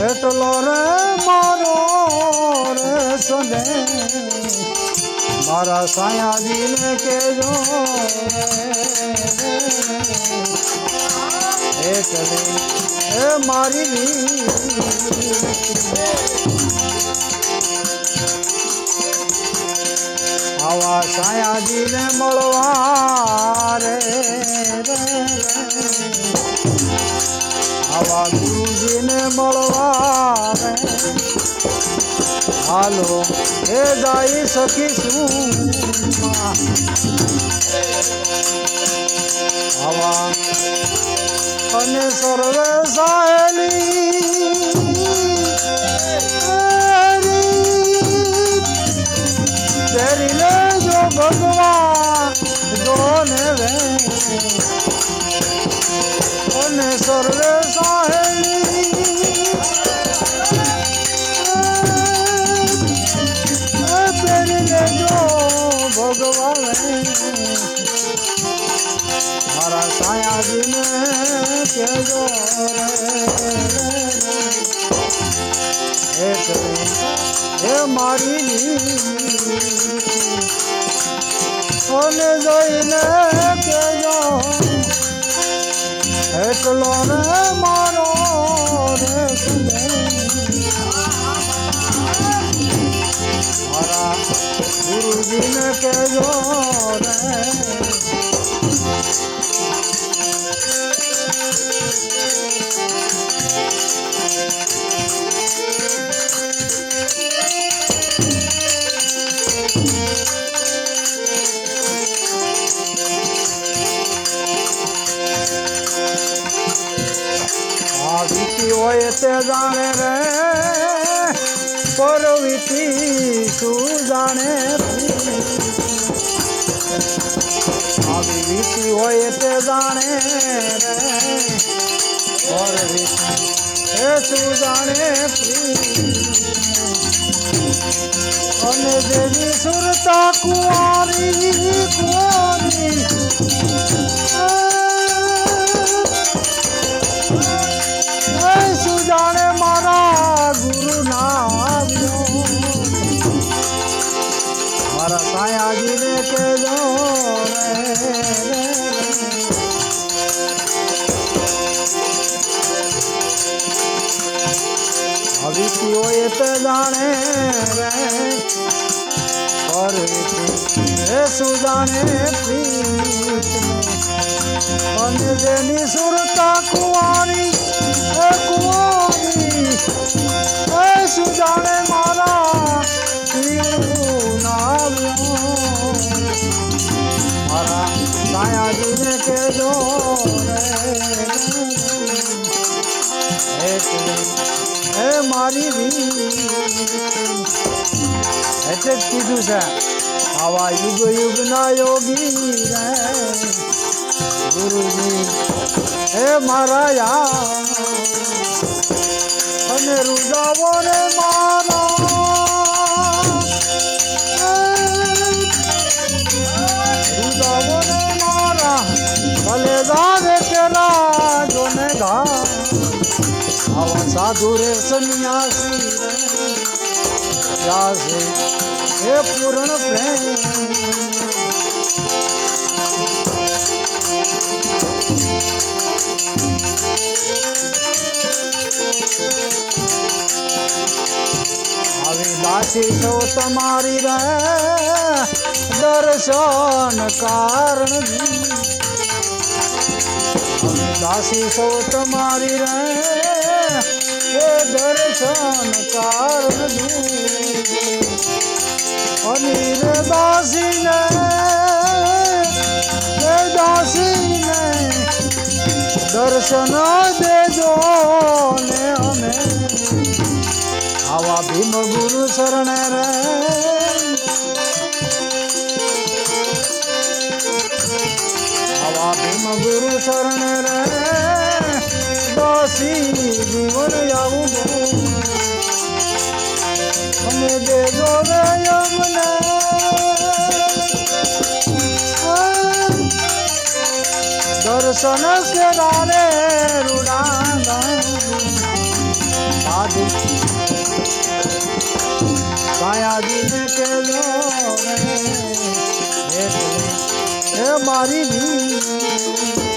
એટલો રે મારો રે સને મારા સાયાજીને કેજો એટલે એ મારી આવા સાયાજીને મળવા રે આવા ગુરુજીને મળવા રે હાલો એ જઈ શકીશું આવા અને સર્વે સાહેલી તેરી લેજો ભગવાન જોને રે અને સર્વે સાહેલી તેરી લેજો ભગવાન મારા સાયાજીને કેજો રે એ મારી ઓને જઈને કેજો એટલો રે મારો રે મારા ગુરુજીને કેજો રે વીતી હોય તે જાણે રે પર વીતી શું જાણે આવી વીતી હોય તે જાણે રે પર વીતી એ શું જાણે અને દેવી સુરતા કુંવારી કુંવારી જાણે મારા ગુરુ નામ મારા સાયાજીને કેજો હવીતી હોય તે જાણે રે એ શું જાણે પ્રીત અને જેની સુરતા કુંવારી શું જાણે મારા મારા સાયાજીને કેજો એ મારી એટલે જ કીધું છે આવા યુગ યુગના યોગી રે ગુરુજી હે મારા યાર અને રુદાવો રે મારા રુદાવો રે મારા ભલે જાવે કેરા જોને ગા આવા સાધુ રે સન્યાસી રે હે પૂર્ણ પ્રેમ આવી દાસી છો તમારી રે દર્શન કારણ દાસી છો તમારી રે એ દર્શન કારણ અનિર દાસીને દર્શન દેજો ને અમે આવા ભીમ ગુરુ શરણ રે આવા ભીમ ગુરુ શરણ રે દાસી જીવન આવું અમે દેજો રે અમને દર્શન સેવારે રૂડાંગા સાધુ કાયાજીને કેજો રે હે મારી વી